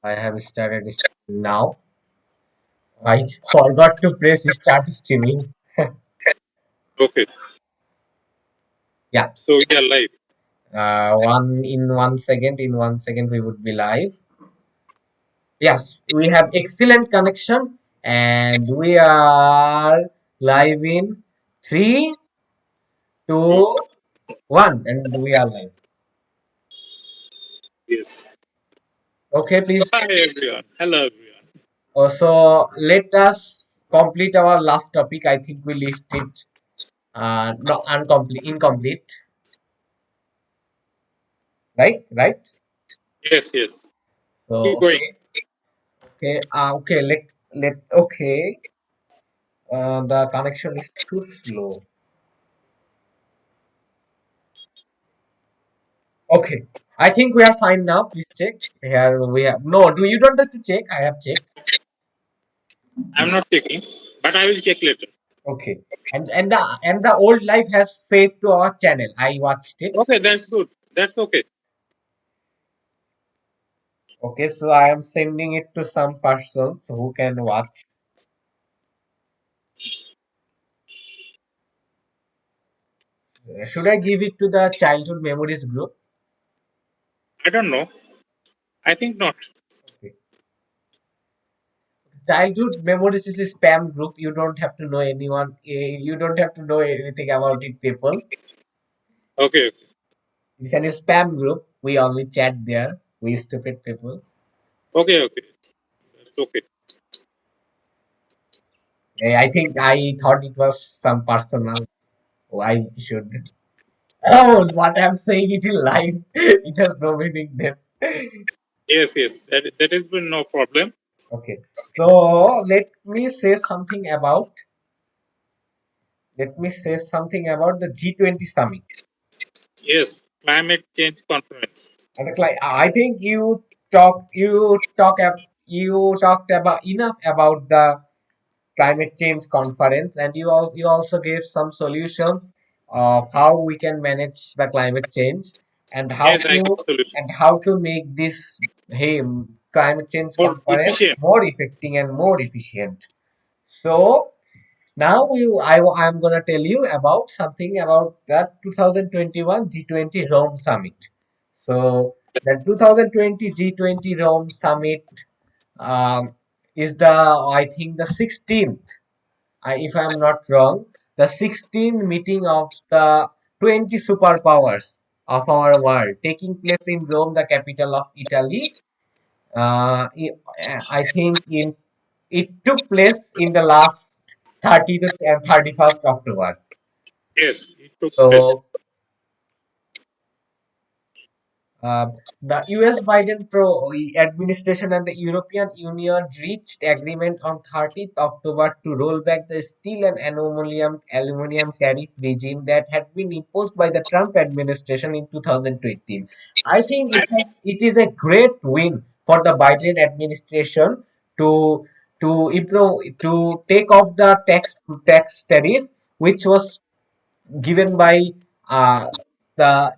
I have started now. I forgot to press start streaming. Okay, Yeah. so we are live. In 1 second we would be live. Yes, we have excellent connection and we are live in three, Two. two, one, and we are live. Yes. Okay, please. Hi everyone. Hello everyone. Also, let us complete our last topic. I think we left it not incomplete. Right. Yes, yes. So Keep going. okay. Let okay. The connection is too slow. Okay, I think we are fine now. Please check. Here we have no. Do you don't have to check? I have checked. I'm not checking, but I will check later. Okay, and the old life has saved to our channel. I watched it. Okay, that's good. That's okay. Okay, so I am sending it to some persons who can watch. Should I give it to the childhood memories group? I don't know. I think not. Okay. Childhood memories is a spam group. You don't have to know anyone. You don't have to know anything about it, people. Okay, It's a spam group. We only chat there. We stupid people. okay. That's okay. I think I thought it was some personal. Oh, I should. Oh, what I'm saying it in live. It has no meaning then. Yes, yes. That has been no problem. Okay. So let me say something about the G20 summit. Yes. Climate change conference. And like I think you talked about enough about the climate change conference, and you also gave some solutions of how we can manage the climate change and how Yes, I to give solution. and how to make this hey, climate change More conference efficient. more effective and more efficient. So now I'm gonna tell you about something about that 2021 G20 Rome summit. So the 2020 G20 Rome summit um, is the I think the 16th, if I'm not wrong, the 16th meeting of the 20 superpowers of our world taking place in Rome, the capital of Italy. I think it took place in the last 30 to 31st October. Yes, it took place. So Uh, the US Biden administration and the European Union reached agreement on 30th October to roll back the steel and aluminum tariff regime that had been imposed by the Trump administration in 2020. I think it is a great win for the Biden administration to to take off the tax tariff which was given by uh, the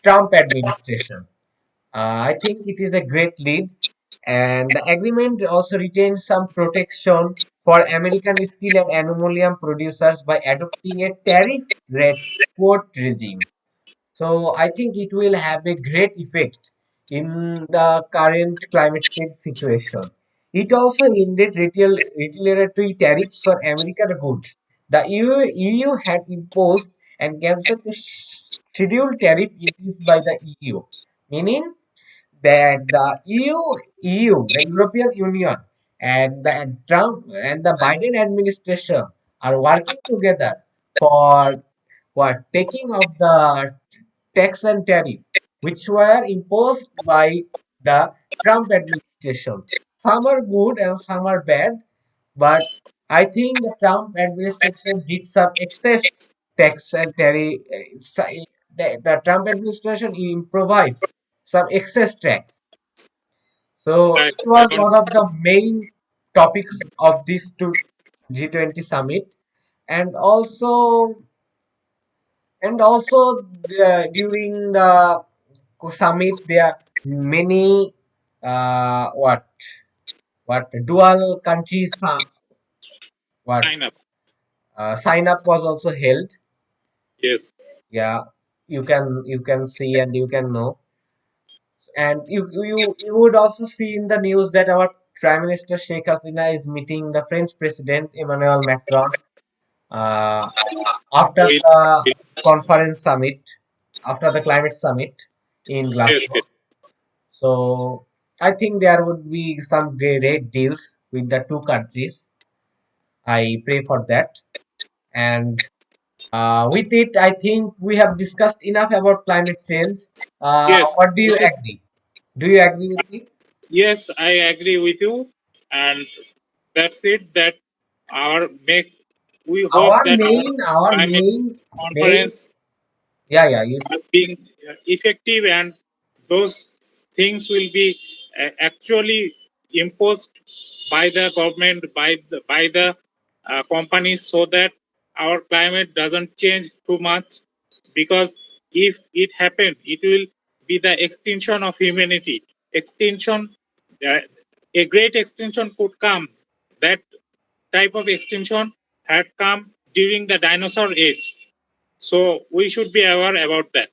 Trump administration. I think it is a great lead, and the agreement also retains some protection for American steel and aluminum producers by adopting a tariff rate quote regime. So I think it will have a great effect in the current climate change situation. It also ended retaliatory tariffs for American goods. The EU had imposed and cancelled the scheduled tariff imposed by the EU, meaning that the the European Union, and the Trump and the Biden administration are working together for what taking of the tax and tariff which were imposed by the Trump administration. Some are good and some are bad, but I think the Trump administration did some excess tax and tariff. The Trump administration improvised some excess tax. So I, it I was don't. one of the main topics of this G20 summit, and also during the summit there are many. What dual countries what Sign up. sign up was also held. Yes. Yeah, you can see and you can know, and you would also see in the news that our Prime Minister Sheikh Hasina is meeting the French President Emmanuel Macron uh, after With, the with conference summit, after the climate summit in yes, Glasgow. yes, So I think there would be some great deals with the two countries. I pray for that. And with it, I think we have discussed enough about climate change. yes. What do We you should. agree? Do you agree with me? Yes, I agree with you, and that's it. That our make. We hope Our that our main, our climate main. conference Yeah, yeah. You are being effective, and those things will be actually imposed by the government, by the companies, so that our climate doesn't change too much. Because if it happen, it will be the extinction of humanity. Extinction, uh, a great extinction could come. That type of extinction had come during the dinosaur age, so we should be aware about that.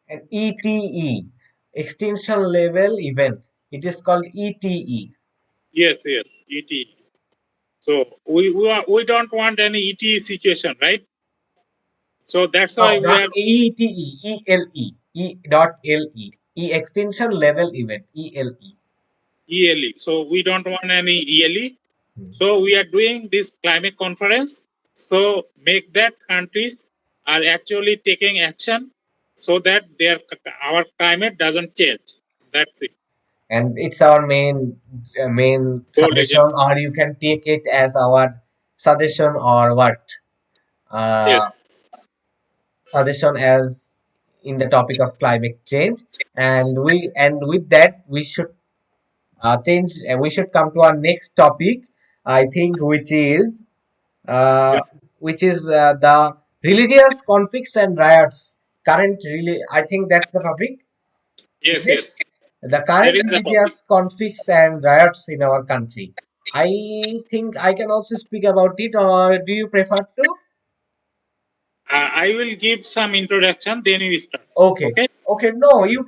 and ETE, extinction level event. It is called ETE. Yes, yes, ET. So we don't want any ET situation, right? So that's No, why we not are ETE, ELE, dot LE, extinction level event, ELE. ELE. So we don't want any ELE. So we are doing this climate conference. So make that countries are actually taking action so that our climate doesn't change. That's it. And it's our main Goal agenda. suggestion, or you can take it as our suggestion, or what Yes, uh, suggestion as in the topic of climate change. And with that we should change, we should come to our next topic, I think, uh, yeah, which is the religious conflicts and riots. I think that's the topic, is yes, it? yes. The That current is the topic. religious conflicts and riots in our country. I think I can also speak about it, or do you prefer to? I will give some introduction, then we start. Okay, Okay. okay. No, you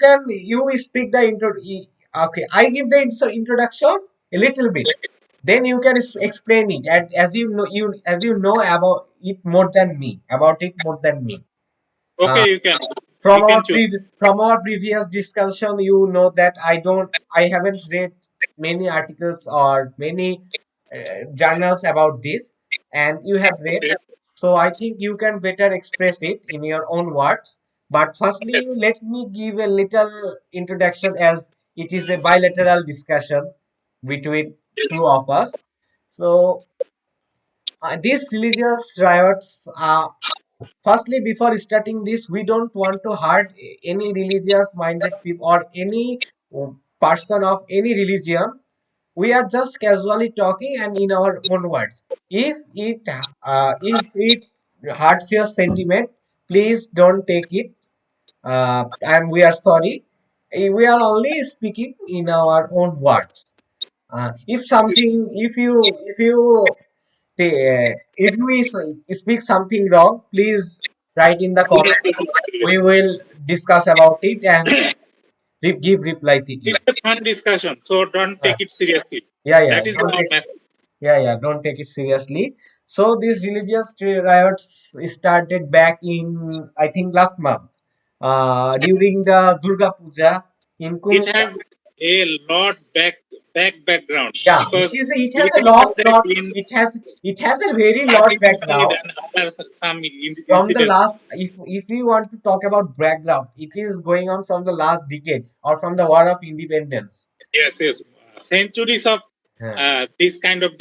speak the Okay, I give the introduction a little bit. Then you can explain it, and as you know about it more than me, Uh, Okay, you can. from You can choose. from our previous discussion, you know that I haven't read many articles or many journals about this, and you have read. Okay. So I think you can better express it in your own words. But Yes. firstly, let me give a little introduction, as it is a bilateral discussion between two Yes. of us. So these religious riots firstly, before starting this, we don't want to hurt any religious minded people or any person of any religion. We are just casually talking and in our own words. If it hurts your sentiment, please don't take it. And we are sorry. We are only speaking in our own words. If something, if we speak something wrong, please write in the We have to comments. do We serious. will discuss about it and give reply to It's you. a fun discussion, so don't Uh, take it seriously. yeah, yeah, That is don't our take, message. yeah, yeah, don't take it seriously. So these religious riots started back in, I think, last month, during the Durga Puja in It Kumukha. has a lot background, Yeah, because it has it a is true that in it has a very lot artificially background. than other some From the incidents. last, if we want to talk about background, it is going on from the last decade or from the war of independence. Yes, yes. Centuries of Huh. this kind of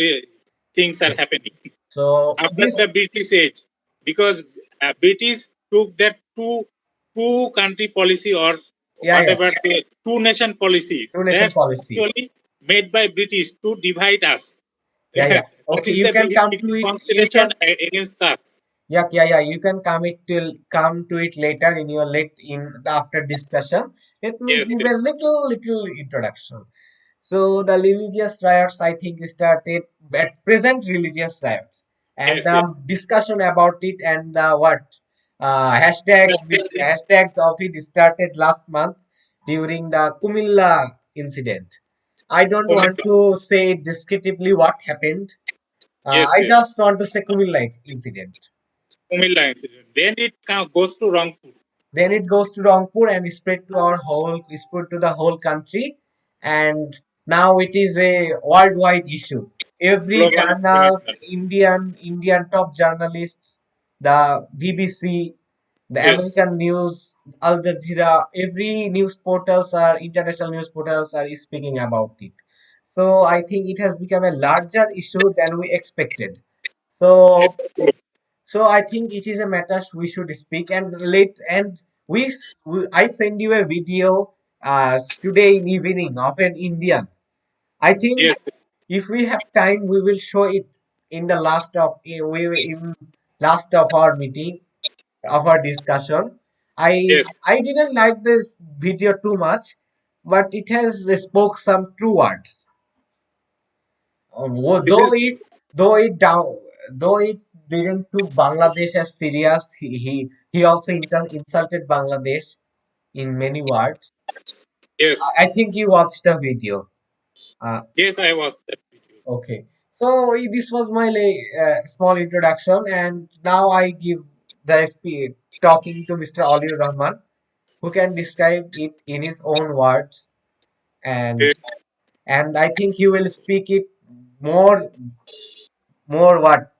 things are happening So after this, the British age, because British took that two country policy, or yeah, yeah, whatever the two nation policies. two nation That's policy. actually made by British to divide us. Yeah, yeah. That Okay, is you the can come to British it. You constellation can, against us. yeah, yeah, yeah. You can come to it later in your late in the after discussion. Let me Yes, give a yes. little introduction. So the religious riots, I think, started at present religious riots, and yes, yes. the discussion about it and the what hashtags of it started last month during the Kumilla incident. I don't want Kumilla. to say descriptively what happened. Yes, I yes. just want to say Kumilla incident. Kumilla incident. Then it goes to Rangpur. Then it goes to Rangpur and spread to spread to the whole country. And now it is a worldwide issue. Every Global journals, international. Indian top journalists, the BBC, the Yes, American news, Al Jazeera, every news portals are international news portals are speaking about it. So I think it has become a larger issue than we expected. yes, So true. so I think it is a matter we should speak and relate. And I send you a video today in evening of an Indian. I think Yes, if we have time, we will show it in the in last of our meeting of our discussion. yes. I didn't like this video too much, but it has spoke some true words. This is Though it down though it didn't took Bangladesh as serious, he also insulted Bangladesh in many words. yes, I think you watched the video. Uh, yes. I watched that video. okay, so this was my small introduction, and now I give the talking to Mr. Oliur Rahman, who can describe it in his own words, and Okay. I think he will speak it more more what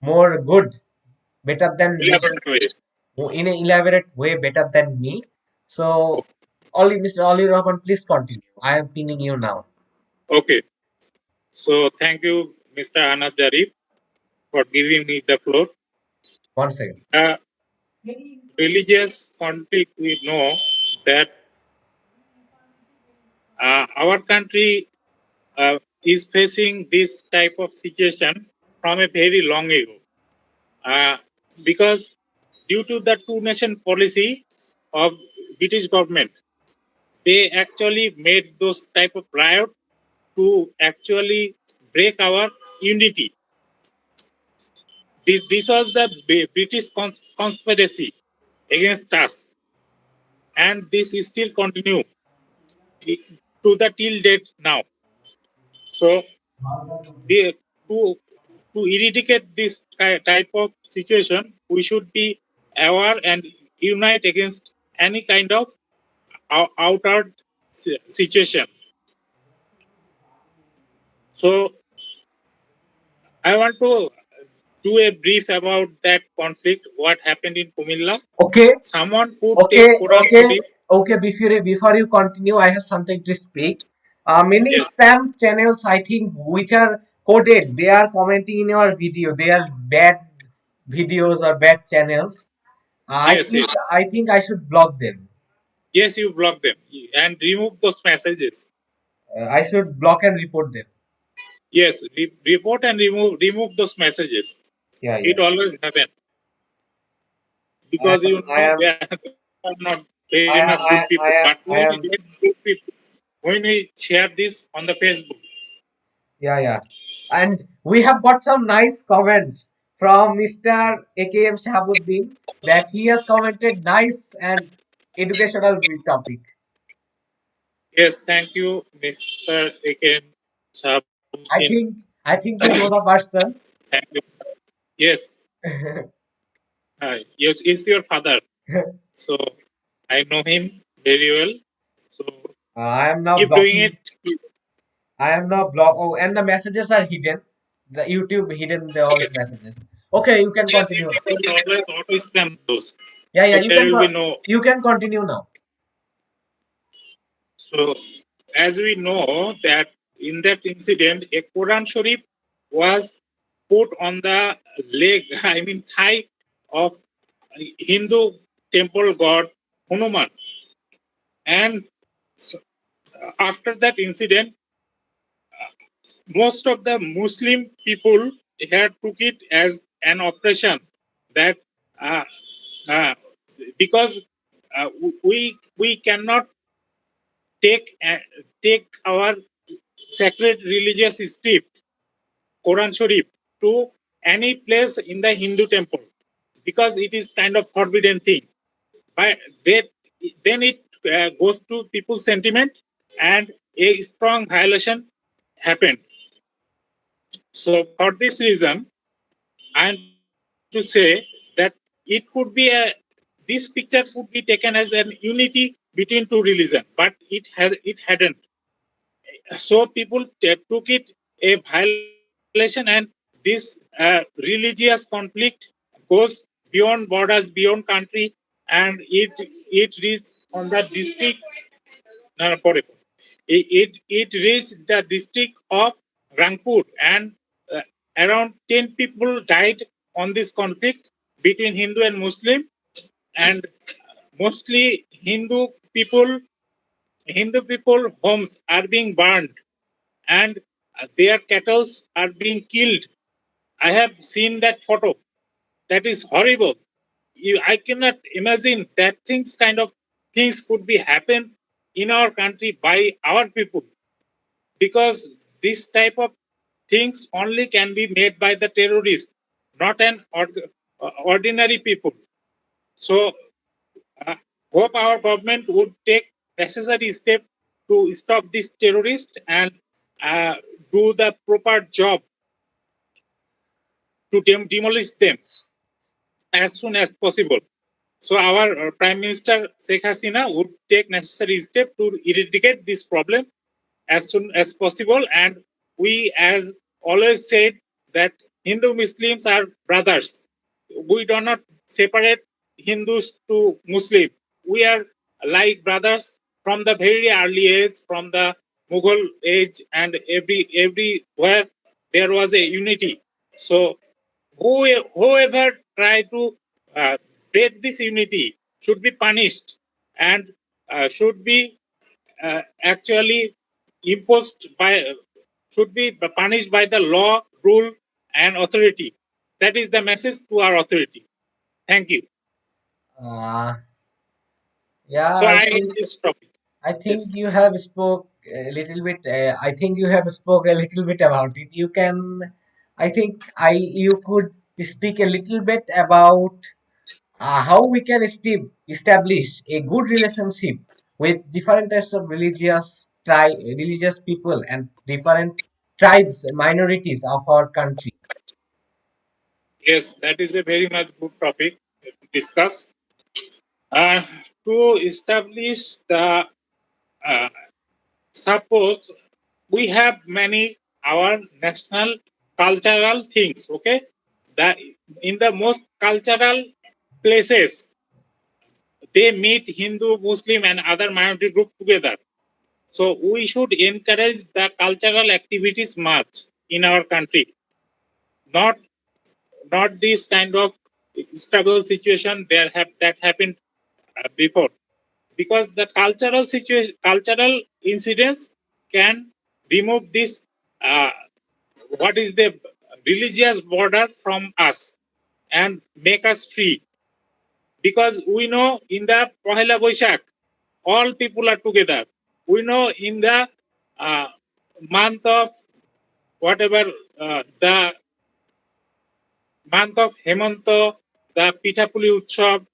more good better than me Elaborate way. in an elaborate way better than me. So, Mr. Oli Rahman, please continue. I am pinning you now. Okay. So thank you, Mr. Ahnaf Zareef, for giving me the floor. One second. Uh, Religious conflict, we know that our country is facing this type of situation from a very long ago. Uh, because due to the two nation policy of British government, they actually made those type of riot to actually break our unity. This was the British conspiracy against us, and this is still continue to the till date now. So the, to to eradicate this type of situation, we should be aware and unite against any kind of outer situation. So I want to do a brief about that conflict, what happened in Kumilla. Okay, Someone put a okay, Quran okay, Sharif. okay. Before you continue, I have something to speak. Many Yes, spam channels, I think, which are coded, they are commenting in your video. They are bad videos or bad channels. yes, yes. I think I should block them. Yes, you block them and remove those messages. I should block and report them. Yes, report and remove those messages. Yeah, yeah. It always happen I because am, I am, they are not very much good people. But I we am. get good people when we share this on the Facebook. Yeah, yeah. And we have got some nice comments from Mr. AKM Shahabuddin that he has commented nice and educational topic. Yes, thank you, Mr. A.K. Sabuddin. I think you know the person. Thank you. Yes, yes, it's your father. So I know him very well. So I am now keep doing blocking. it. I am now block. Oh, and the messages are hidden. The YouTube hidden all the messages. Okay, you can Yes, continue now. YouTube will always auto spam those. Yeah, yeah. So there will be no. You can continue now. So as we know that in that incident, a Quran Sharif was put on the leg, I mean thigh of Hindu temple god Hanuman. And after that incident, most of the Muslim people here took it as an oppression that uh, uh, because we cannot take take our sacred religious script, Quran Sharif, to any place in the Hindu temple because it is kind of forbidden thing. But then it goes to people's sentiment and a strong violation happened. So for this reason, I am trying to say that it could be this picture could be taken as an unity between two religions, but it hadn't. So people took it a violation, and this religious conflict goes beyond borders, beyond country, and it reached on the district. No, no, it reached the district of Rangpur, and uh, around 10 people died on this conflict between Hindu and Muslim, and mostly Hindu people homes are being burned, and their cattle are being killed. I have seen that photo. That is horrible. I cannot imagine that things could be happen in our country by our people, because this type of things only can be made by the terrorists, not ordinary people. So uh, hope our government would take necessary step to stop this terrorist and uh, do the proper job to demolish them as soon as possible. So our Prime Minister Sheikh Hasina would take necessary step to eradicate this problem as soon as possible. And we, as always said, that Hindu Muslims are brothers. We do not separate Hindus to Muslim. We are like brothers from the very early age, from the Mughal age, and everywhere there was a unity. So whoever try to uh, break this unity should be punished, and should be actually imposed by should be punished by the law, rule, and authority. That is the message to our authority. Thank you. Uh, yeah, So I end this topic. I think Yes. you have spoke a little bit. I think you have spoke a little bit about it. You can, I think you could speak a little bit about how we can establish a good relationship with different types of religious people and different tribes, minorities of our country. Yes, that is a very much good topic to discuss. Uh, to establish the uh, suppose we have many our national cultural things, okay, that in the most cultural places they meet Hindu, Muslim, and other minority group together. So we should encourage the cultural activities much in our country, not this kind of struggle situation that happened before, because the cultural incidents can remove this uh, what is the religious border from us and make us free, because we know in the Pohela Boishak all people are together. We know in the uh, month of whatever the month of Hemanto, the Pitapuli Utsav,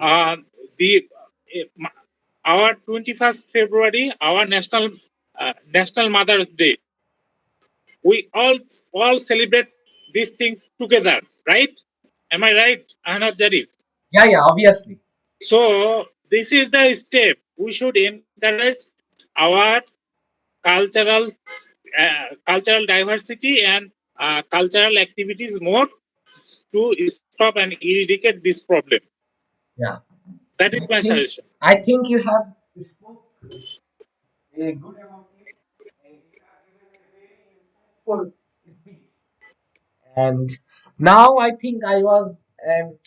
uh, the our 21st February, our National Mother's Day. We all celebrate these things together, right? Am I right, Ahnaf Zareef? Yeah, yeah, obviously. So this is the step. We should encourage our cultural cultural diversity and cultural activities more to stop and eradicate this problem. Yeah, That is I my think suggestion. I think you have spoke a good about it. And you have given a very insightful speech. And now I think I was and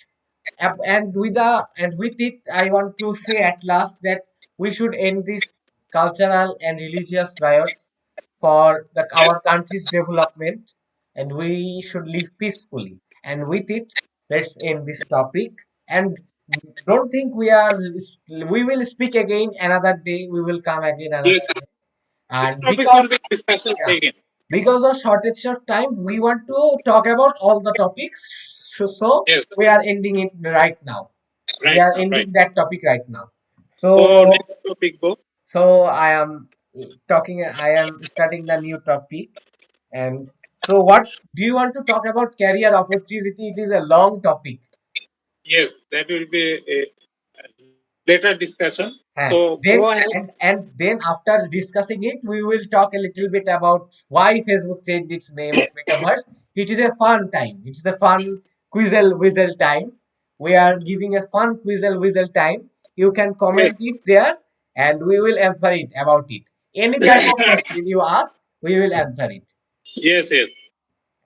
with it I want to say at last that we should end these cultural and religious riots for Yes, our country's development, and we should live peacefully. And with it, let's end this topic. And don't think we will speak again another day. We will come again another yes, day. This And topic because will be discussed yeah, again. because of shortage of time, we want to talk about all the topics. So Yes, we are ending it right now. We right are now, right. ending that topic right now. So So next topic go. I am talking. I am starting the new topic. And so, what do you want to talk about? Career opportunity. It is a long topic. Yes, that will be a later discussion. And So then go ahead. and then after discussing it, we will talk a little bit about why Facebook changed its name of Metaverse. It is a fun time. It is a fun quizzle whistle time. We are giving a fun quizzle whistle time. You can Yes, comment it there, and we will answer it about it. Any type of question you ask, we will answer it. yes, yes.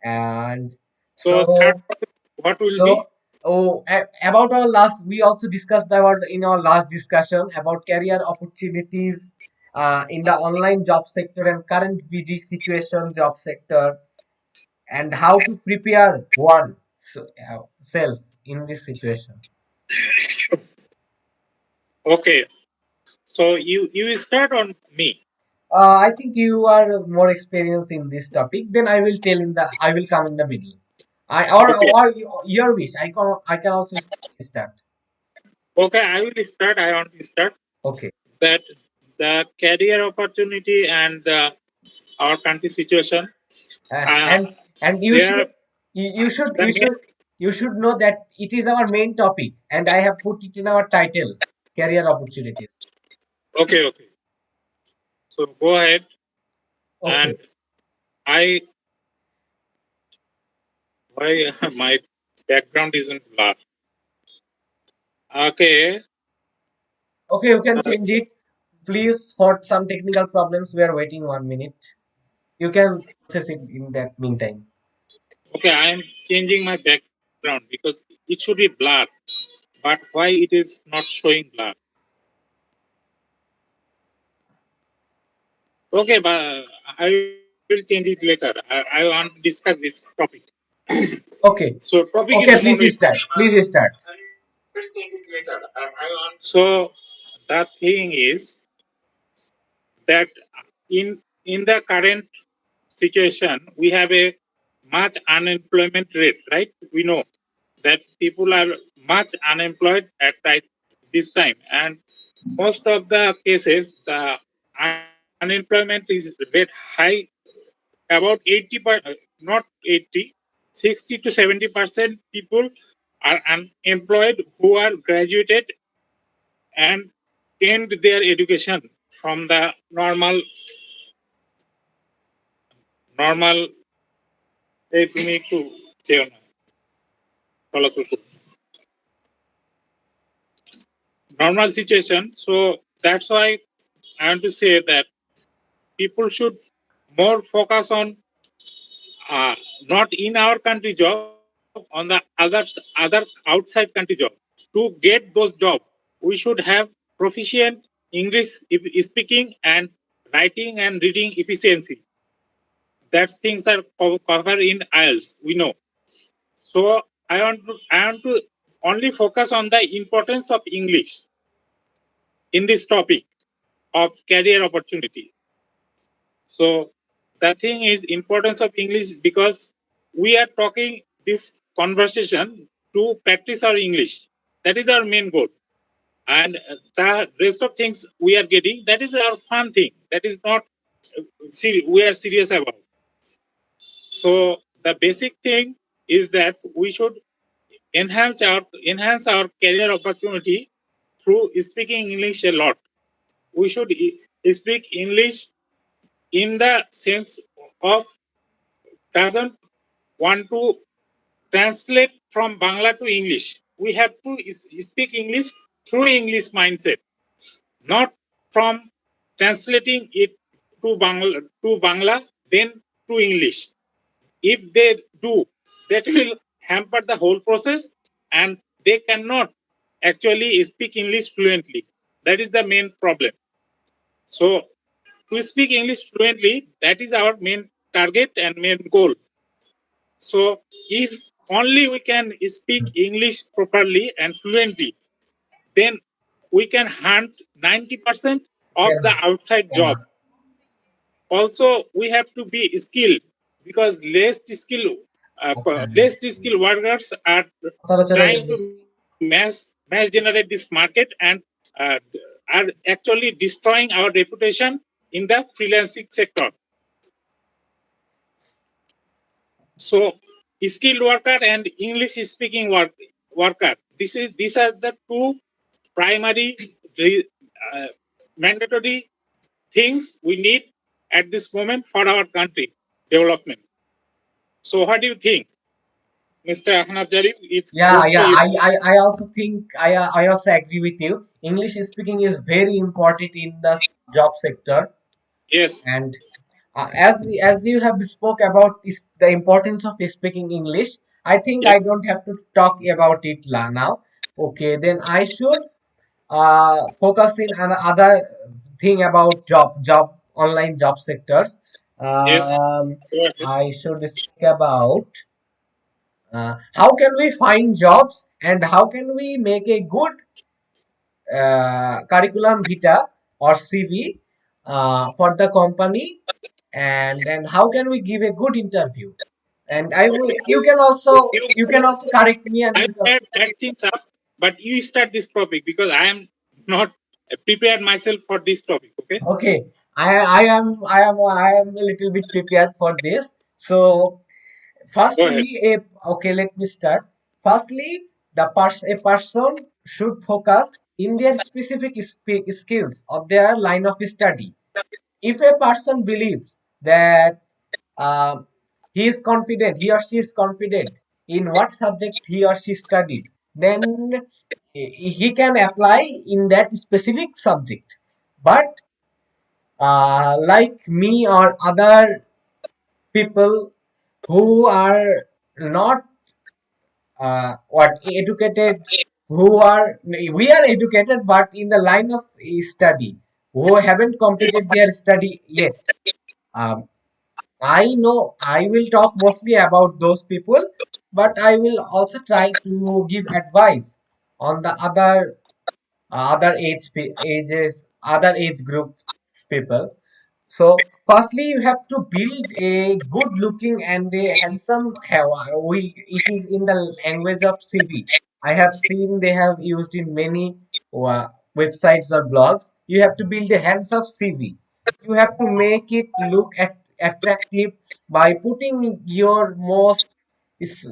And So third so topic, what will be? So, about our last, we also discussed about in our last discussion about career opportunities in the online job sector and current BD situation job sector and how to prepare one self in this situation. Okay. So you start on me. I think you are more experienced in this topic. Then I will tell in the I will come in the middle. Okay. Your wish. I can also start. Okay, I will start. I want to start Okay. that the career opportunity and our country situation. Uh, Uh, and and you there, should you should the you should know that it is our main topic and I have put it in our title, career opportunities. okay, okay. So go ahead, Okay. and I why my background isn't blur. Okay, Okay, you can uh, change it. Please, for some technical problems, we are waiting 1 minute. You can process it in that meantime. okay. I am changing my background because it should be blur, but why it is not showing blur? Okay, but I will change it later. I want to discuss this topic. Okay. So topic is Okay, non please start. Please start. So the thing is that in the current situation we have a much unemployment rate, right? We know that people are much unemployed at this time, and most of the cases the unemployment is rate high, about not 80, 60 to 70% people are unemployed who are graduated and end their education from the normal এই তুমি একটু চেও না follow করো normal situation. So that's why I want to say that people should more focus on not in our country job, on the other outside country job. To get those jobs, we should have proficient English speaking and writing and reading efficiency. That things are covered in IELTS. We know. So I want to only focus on the importance of English in this topic of career opportunity. So the thing is importance of English because we are talking this conversation to practice our English. That is our main goal. And the rest of things we are getting, that is our fun thing. That is not we are serious about. So the basic thing is that we should enhance our career opportunity through speaking English a lot. We should speak English in the sense of doesn't want to translate from Bangla to English. We have to speak English through English mindset, not from translating it to Bangla then to English. If they do, that will hamper the whole process and they cannot actually speak English fluently. That is the main problem. So, to speak English fluently, that is our main target and main goal. So, if only we can speak English properly and fluently, then we can hunt 90% of the Yeah. outside Yeah. job. also we have to be skilled, because আচ্ছা, less skilled workers are সচরাচর trying to mass generate this market, and uh, are actually destroying our reputation in the freelancing sector. So skilled worker and English speaking worker, these are the two primary uh, mandatory things we need at this moment for our country development. So what do you think, Mr. Ahnaf Zareef? It Yeah, goes to yeah. you. I also think I also agree with you. English speaking is very important in the job sector, Yes, and as you have spoke about the importance of speaking English, I think yes, I don't have to talk about it now. Okay, then I should focus in on other thing about job online job sectors. yes. Um, Go ahead. I should speak about. How can we find jobs and how can we make a good curriculum vitae or CV for the company, and how can we give a good interview? And I will. You can also correct me and I you can. will add things up, but you start this topic because I am not prepared myself for this topic. Okay, Okay, I am a little bit prepared for this. So go ahead. firstly, okay, let me start. Firstly, a person should focus in their specific skills of their line of study. If a person believes that uh, he or she is confident in what subject he or she studied, then he can apply in that specific subject. But like me or other people who are not what educated, who are we are educated but in the line of study, who haven't completed their study yet. um, I know I will talk mostly about those people, but I will also try to give advice on the other ages, other age groups people. So, firstly, you have to build a good looking and a handsome hair. It is in the language of CV. I have seen they have used in many websites or blogs. You have to build a handsome CV. You have to make it look attractive by putting your most is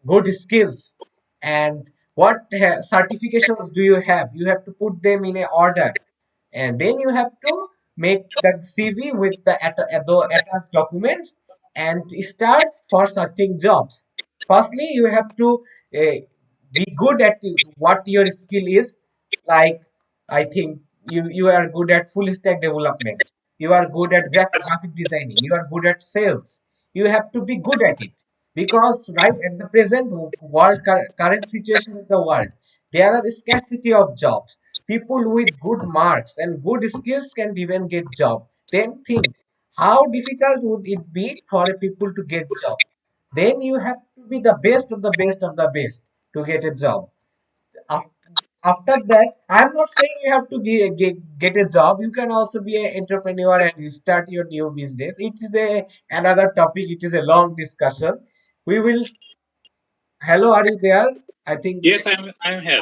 good skills and what certifications do you have. You have to put them in a order, and then you have to make the CV with the attached documents and start for searching jobs. Firstly, you have to uh, be good at what your skill is. Like, I think you are good at full stack development. You are good at graphic designing. You are good at sales. You have to be good at it because right at the present current situation of the world, there are scarcity of jobs. People with good marks and good skills can even get job. Then think how difficult would it be for a people to get job. Then you have to be the best of the best of the best to get a job. Af- After that, I'm not saying you have to get a job. You can also be an entrepreneur and you start your new business. It is another topic. It is a long discussion. We will. Hello, are you there? I think. Yes, I'm here.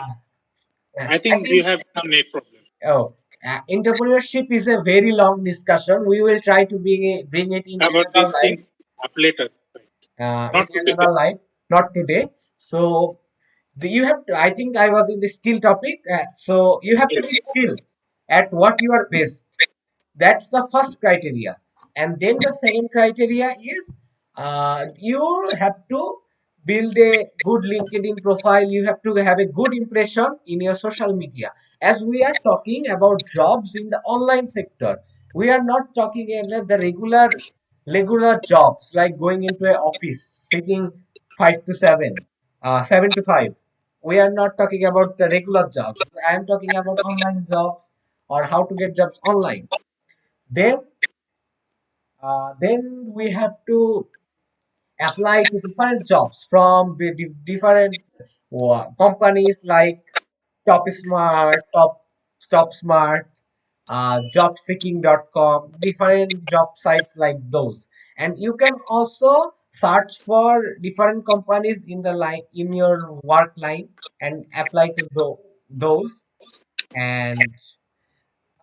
I I think you think. have some net problem Oh, entrepreneurship is a very long discussion. We will try to bring it in about another these life. things up later. In Not today. another life, not today. So you have to. I think I was in the skill topic. So you have to Yes. be skilled at what you are best. That's the first criteria. And then the second criteria is you have to build a good LinkedIn profile. You have to have a good impression in your social media. As we are talking about jobs in the online sector, we are not talking about the regular jobs like going into an office, sitting 5 to 7, 7 to 5. We are not talking about the regular jobs. I am talking about online jobs or how to get jobs online. Then we have to apply to different jobs from the different companies like Top Smart, Top Smart. jobseeking.com, different job sites like those. And you can also search for different companies in the line in your work line and apply to those. And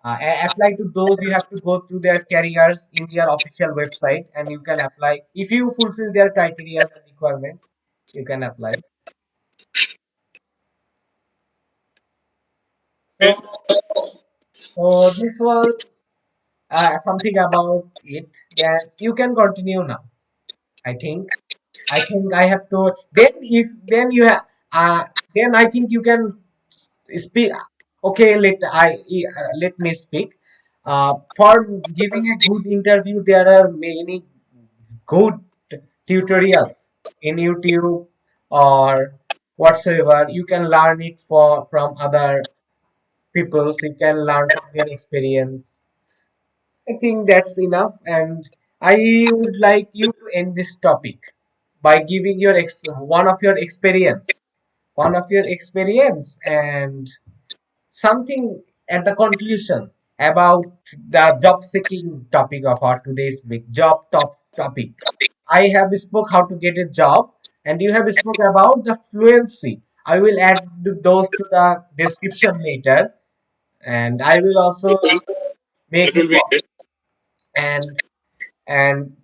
apply to those, you have to go to their careers in their official website, and you can apply if you fulfill their criteria and requirements. You can apply. Okay. So this was something about it. Then you can continue now. I think. I think I have to. Then if then you have. Then I think you can speak. Okay, let me speak. For giving a good interview, there are many good tutorials in YouTube or whatsoever. You can learn it from other peoples. You can learn from their experience. I think that's enough, and I would like you to end this topic by giving your one of your experience, and something at the conclusion about the job seeking topic of our today's week, topic. I have spoke how to get a job, and you have spoke about the fluency. I will add those to the description later, and I will also make That will it be great. and and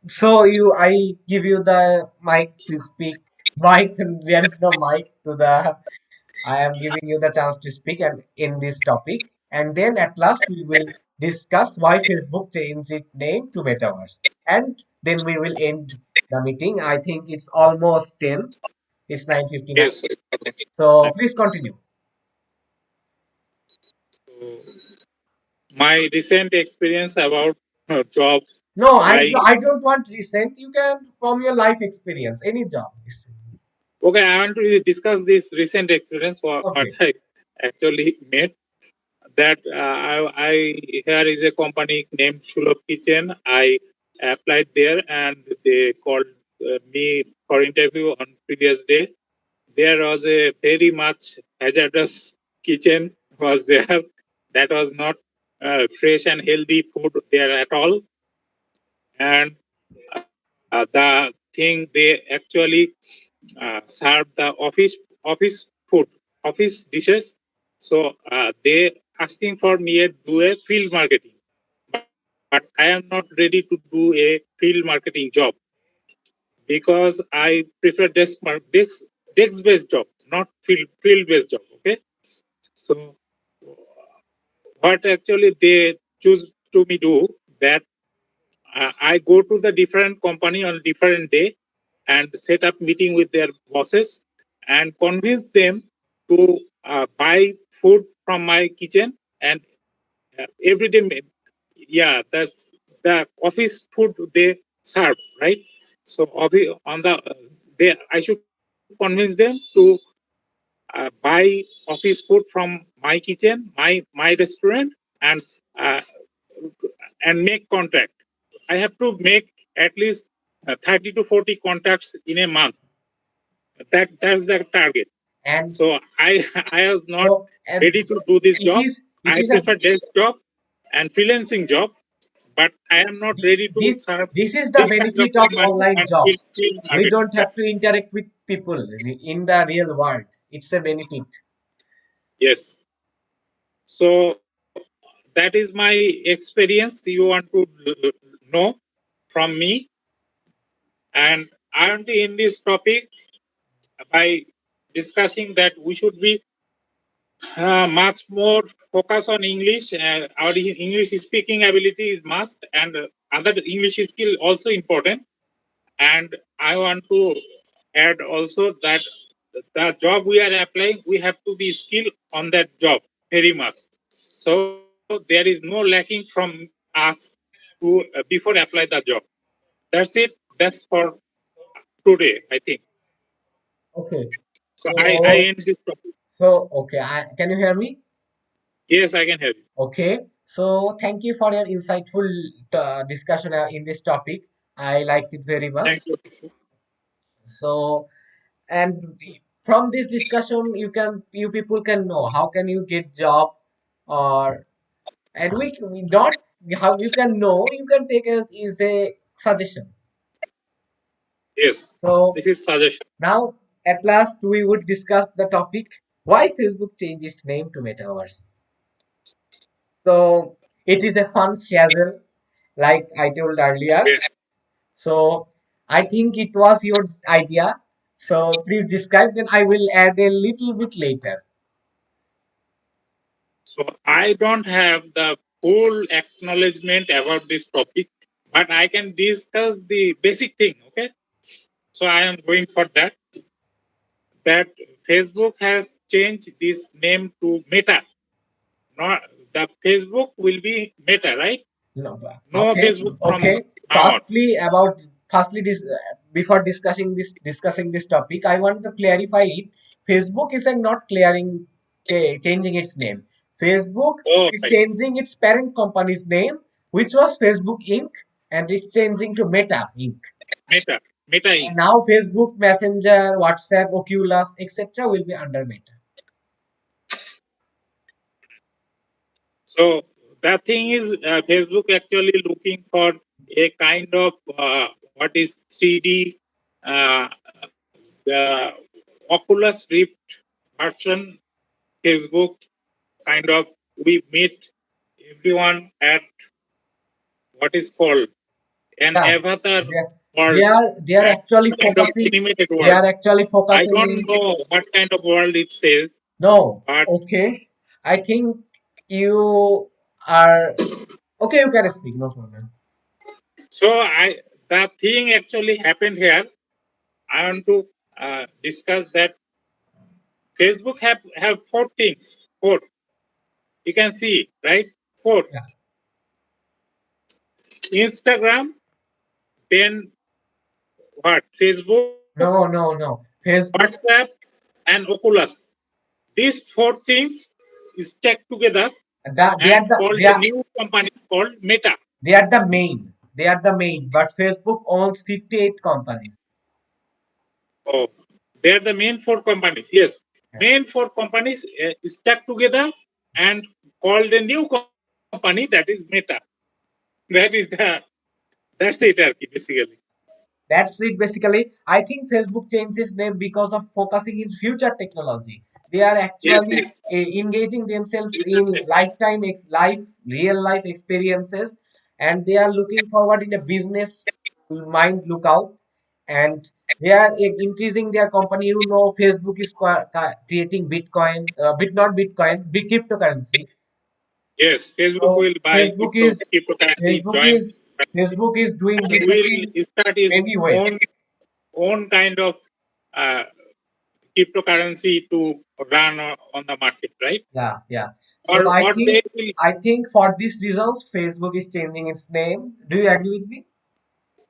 so you I give you the mic to speak. Mic, there is no mic to the. I am giving you the chance to speak and in this topic, and then at last we will discuss why Facebook changed its name to Metaverse, and then we will end the meeting. I think it's almost 10. It's 9:59. Yes. Okay. So please continue. So my recent experience about job, No, I I don't want recent. You can from your life experience, any job experience. okay. I want to discuss this recent experience what Okay. I actually made. That I here is a company named Sulab Kitchen. I applied there and they called me for interview on previous day. There was a very much hazardous kitchen was there. That was not fresh and healthy food there at all. And the thing they actually serve the office food, office dishes. So they asking for me to do a field marketing, but I am not ready to do a field marketing job because I prefer desk based job, not field based job. Okay, so what actually they choose to me do that I go to the different company on different day and set up meeting with their bosses and convince them to buy food from my kitchen and every day. Yeah, that's the office food they serve, right? So on the they, I should convince them to buy office food from my kitchen, my restaurant, and uh, make contact. I have to make at least 30 to 40 contacts in a month. That's the target. And So I I was not so and ready to do this it job. is it I is a prefer desk job and freelancing job, but I am not ready to this serve this is the this kind of benefit of company online and jobs. field We marketing. don't have to interact with people in the real world. It's a benefit. Yes. So that is my experience. You want to know from me, and I want to end this topic by discussing that we should be much more focus on English. Our English speaking ability is must, and other English skill also important. And I want to add also that the job we are applying, we have to be skilled on that job very much. So there is no lacking from us to before apply the job. That's it. That's for today, I think. Okay. So I So end this topic. okay. Can you hear me? Yes, I can help you. Okay. So thank you for your insightful discussion in this topic. I liked it very Thank much. you. So and from this discussion, you people can know how can you get job or and we not how you can know, you can take as is a suggestion. Yes, So this is suggestion. now at last we would discuss the topic why Facebook changed its name to Metaverse. So it is a fun schedule, like I told earlier. Okay. So I think it was your idea. So please describe, then I will add a little bit later. So I don't have the full acknowledgement about this topic, but I can discuss the basic thing. Okay. So I am going for that. That Facebook has changed this name to Meta. Not the Facebook will be Meta, right? No, No okay, Facebook from okay. now on. Firstly, this before discussing this topic, I want to clarify it. Facebook isn't not changing its name. Facebook Oh, is right. changing its parent company's name, which was Facebook Inc., and it's changing to Meta Inc. Meta, Meta And Inc. now Facebook Messenger, WhatsApp, Oculus, etc. will be under Meta. So the thing is, Facebook actually looking for a kind of what is 3D, the Oculus Rift version. Facebook kind of we meet everyone at what is called an Yeah, avatar they are, world they are and actually kind of focusing. animated They world. are actually I focusing don't in. know what kind of world it says, No, but okay. I think you are okay. You can speak, no problem. so I the thing actually happened here. I want to discuss that Facebook have four things. Four. You can see, right? Four. Yeah. Instagram, then what? Facebook, No, no, no. Facebook. WhatsApp, and Oculus. These four things is stacked together They and are the called they a are new company called Meta. they are the main. They are the main. But Facebook owns 58 companies. Oh, they're the main four companies. Yes, Yeah. main four companies stuck together and called a new company that is Meta. That is the that's it, basically. That's it basically. I think Facebook changed its name because of focusing in future technology. They are Yes, actually yes. engaging themselves Future in tech. real life experiences, and they are looking forward in a business mind lookout, and they are increasing their company. You know, Facebook is creating Bitcoin, not Bitcoin, big cryptocurrency. Yes, Facebook So will buy cryptocurrency, Facebook join, is Facebook is doing and business in will start his many ways. own kind of uh, cryptocurrency to run on the market, right? Yeah, yeah. So Or they will. I think for these reasons, Facebook is changing its name. Do you agree with me?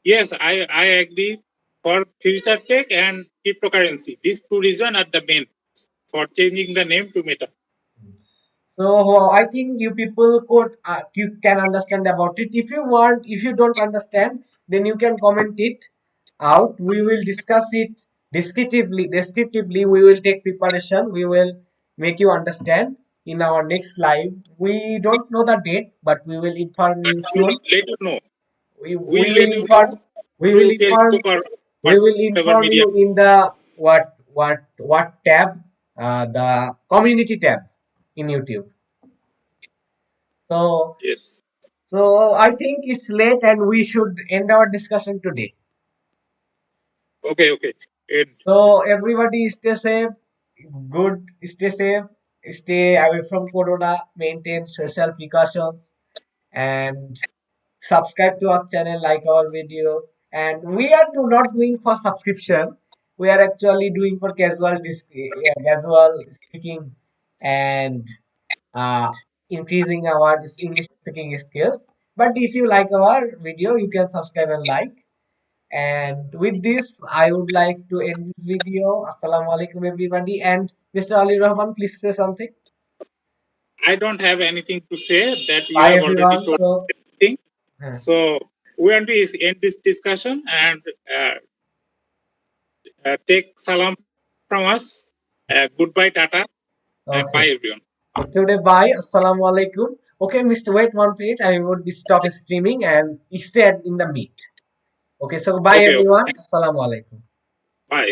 Yes, I agree for future tech and cryptocurrency. These two reasons are the main for changing the name to Meta. So I think you people you can understand about it. If you want, if you don't understand, then you can comment it out. We will discuss it descriptively. Descriptively, we will take preparation. We will make you understand in our next live. We don't know the date, but we will inform But you we will soon. let you know. We We'll will let you know inform. We will through inform Facebook or we will whatever inform media. you in the what tab, the community tab in YouTube. So Yes. I think it's late and we should end our discussion today. Okay, okay. And So everybody stay safe, good, stay safe, stay away from corona, maintain social precautions, and subscribe to our channel, like our videos. And we are not doing for subscription. We are actually doing for casual speaking and uh, increasing our English speaking skills. But if you like our video, you can subscribe and like. And with this, I would like to end this video. Assalamu alaikum, everybody. And Mr. Ali Rahman, please say something. I don't have anything to say that you Bye, have already everyone. told everything. Uh, So we want to end this discussion and take salam from us. Goodbye, Tata, and okay. bye, everyone. So today, bye. Assalamu alaikum. Okay, Mr. Wait 1 minute. I would stop streaming and stay in the meet. Okay, so bye Okay, okay. everyone. Assalamu alaikum. Bye.